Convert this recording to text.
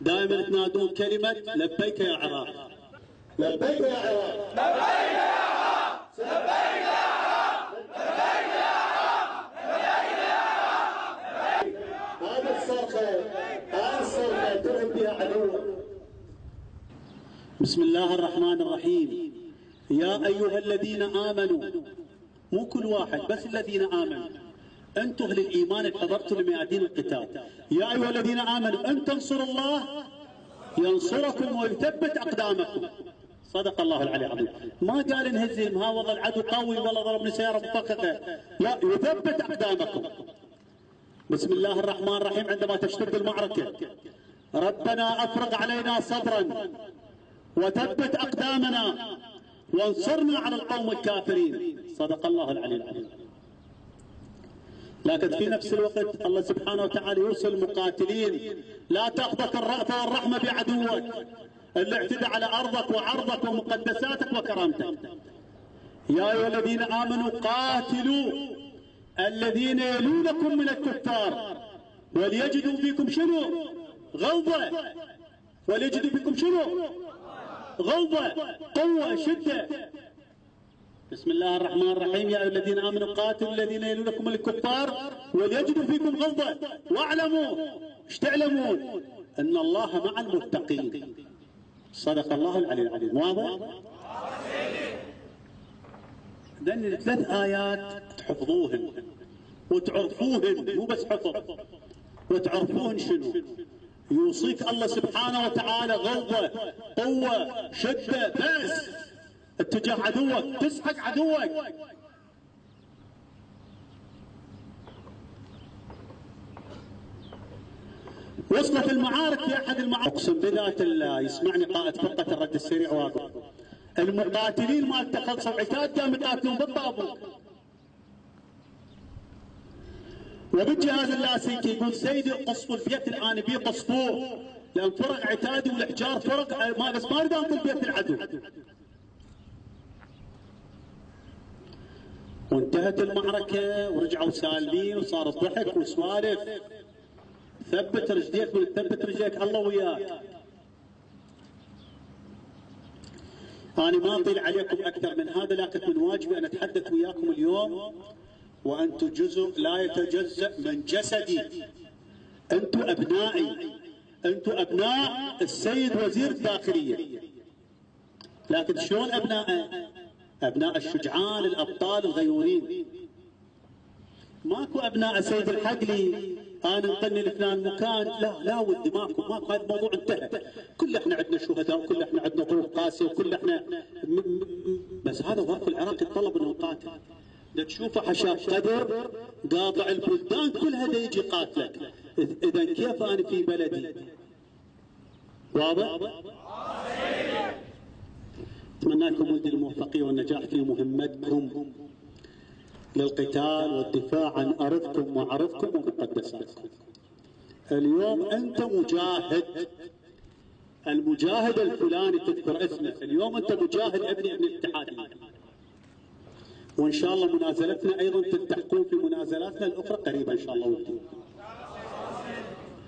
دائما تنادون كلمة لبيك يا عراق. لبيك يا عراق، لبيك يا عراق، لبيك يا عراق، لبيك يا عراق، لبيك يا عراق. هذه الصرخة ترهب بها عدوك. بسم الله الرحمن الرحيم. يا أيها الذين آمنوا، مو كل واحد بس الذين آمنوا، أنتم أهل الإيمان حضرتوا لميادين القتال. يا أيها الذين آمنوا أن تنصروا الله ينصركم ويثبت أقدامكم. صدق الله العلي العظيم. ما قال نهزم، ها والله العدو قوي والله ضربني سيارة مفخخة، لا، يثبت أقدامكم. بسم الله الرحمن الرحيم. عندما تشتد المعركة ربنا أفرغ علينا صبرا وثبت أقدامنا وانصرنا على القوم الكافرين. صدق الله العلي العظيم. لكن في نفس الوقت الله سبحانه وتعالى يرسل مقاتلين لا تأخذك الرأفة والرحمة بعدوك اللي اعتدى على أرضك وعرضك ومقدساتك وكرامتك. يا أيها الذين آمنوا قاتلوا الذين يلونكم من الكفار وليجدوا فيكم شنو؟ غلظة. وليجدوا فيكم شنو؟ غلظة، قوة، شدة. بسم الله الرحمن الرحيم. يا أيها الذين آمنوا قاتلوا الذين يلونكم من الكفار وليجدوا فيكم غلظة واعلموا، ايش تعلمون؟ أن الله مع المتقين. صدق الله العلي العظيم. واضح؟ لأن 3 آيات تحفظوهن وتعرفوهن، مو بس حفظ، وتعرفوهن شنو؟ يوصيك الله سبحانه وتعالى غلظة، قوة، شدة، بأس اتجاه عدوك، تسحق عدوك. وصلت المعارك في احد المعارك، اقسم بذات الله يسمعني قائد فرقة الرد السريع واقف، المقاتلين ما اتخذوا عتاد قام يقاتلون بالطابور. وبالجهاز اللاسلكي يقول سيدي قصفوا البيت الان بيقصفوه لان فرق عتادي والحجار فرق ما بس ما اريد انقل بيت العدو. وانتهت المعركة ورجعوا سالمين وصار الضحك وسوالف. ثبت رجليك من ثبت رجليك الله وياك. أنا ما أطيل عليكم أكثر من هذا، لكن من واجبي أن أتحدث وياكم اليوم وأنتم جزء لا يتجزأ من جسدي. أنتم أبنائي، أنتم أبناء السيد وزير الداخلية. لكن شلون أبنائه؟ أبناء الشجعان الأبطال الغيورين. ماكو أبناء سيد الحقلي أنا انقلني لفلان مكان، لا ودي، ماكو، هذا الموضوع انتهى. كل احنا عندنا شهداء وكل احنا عندنا ظروف قاسية وكل احنا بس هذا ظرف العراق يتطلب انه نقاتل. دا تشوفه حشاف قدر قاطع البلدان كلها دا يجي قاتلك. إذا كيف أنا في بلدي؟ واضح؟ أتمنى لكم ولدي الموفقية والنجاح في مهمتكم للقتال والدفاع عن أرضكم وعرضكم ومقدساتكم. اليوم أنت مجاهد، المجاهد الفلاني تذكر اسمه، اليوم أنت مجاهد ابن الاتحادية. وإن شاء الله منازلتنا أيضا تلتحقون في منازلاتنا الأخرى قريبا إن شاء الله ولدي.